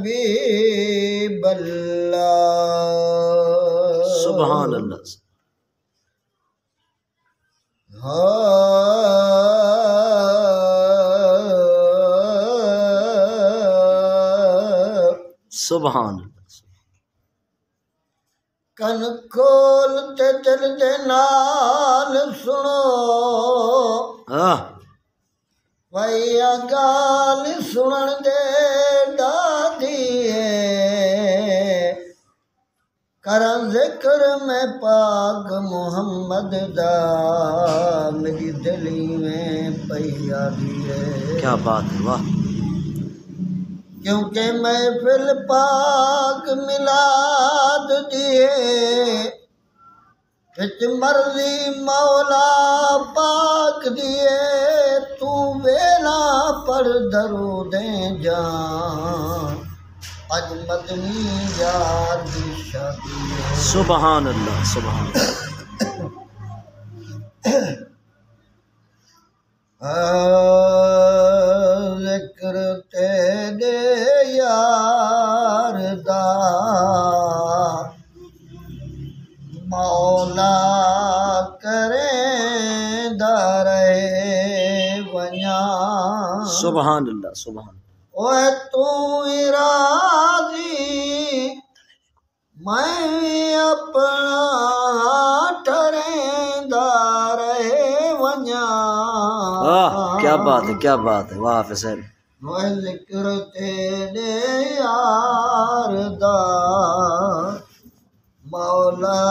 حبیب اللہ سبحان اللہ سبحان اللہ کن کھول تے دل دے نال سنو ویا گال سنن دے دادی کرن ذکر میں پاک محمد دا میری دلی میں پیا دیے کیا بات ہے واہ کیونکہ محفل پاک میلاد دیے وچ مرضی مولا پاک دیے تو ویلا پر درودیں جان اج مدنی یار دی شادی ہے سبحان اللہ سبحان اللہ ذکر تیرے یار دا مولا کریں دا رہے ونیا سبحان اللہ سبحان اوے تو ہی راضی میں اپنا ٹریندا رہے ونیا کیا بات ہے کیا بات ہے واہ حافظ صاحب اوے ذکر تیرے یار دا مولا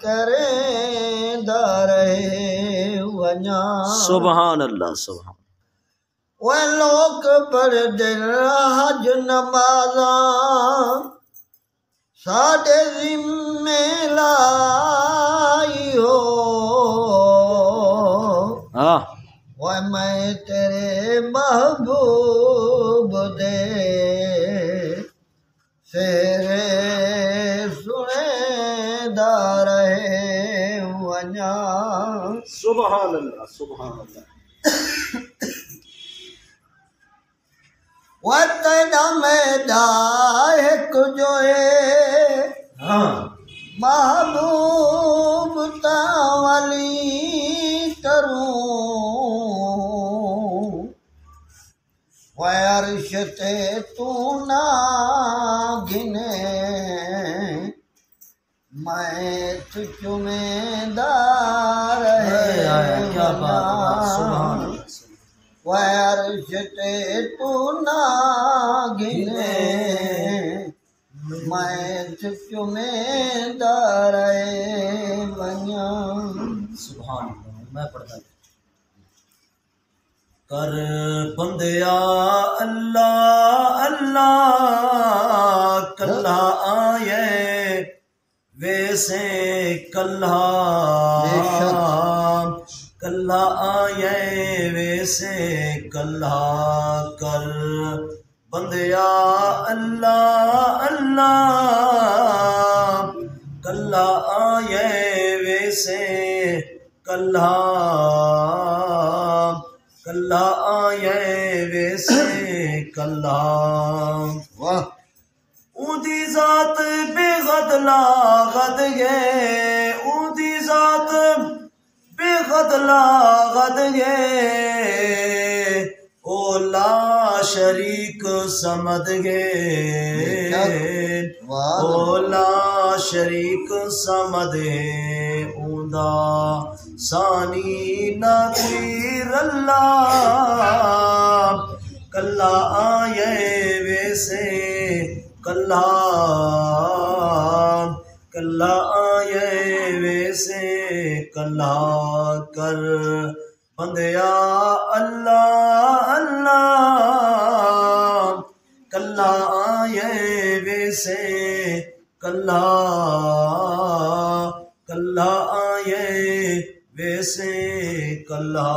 کریندا رہے ونیا سبحان اللہ سبحان وہ لوگ پڑھ دل حج نمازاں ساڈے ذمے لائی ہو وہ میں تیرے محبوب دے سیرے سنے دا رہے ونیا سبحان اللہ سبحان اللہ وَتَنَا میدا ایک جو ہے محبوب تاولی کروں وَعَرْشِ تے تو نہ گھنے میں تجھ میں دار ہے کیا بات ہے سبحان اللہ وَعَرْشِ تے تو نہ گھنے میں تجھ میں دار ہے ونیا سبحان اللہ میں پڑھتا ہوں کر بندیا اللہ اللہ کلہ آئے ویسے کلہ کلہ آئے ویسے کلہ کر بندیا اللہ اللہ کلہ آئے ویسے کلہ کلہ آئے ویسے کلہ واہ اودی ذات بے غد لاغت گے اودی ذات بے غد لاغت گے او لا شریک سمد گے او لا شریک سمد اوندا ثانی نظیر اللہ کلہ آئے ویسے کلہ کلہ آئے ویسے کلہ کر بندیا اللہ اللہ کلہ آئے ویسے کلہ کلہ آئے ویسے کلہ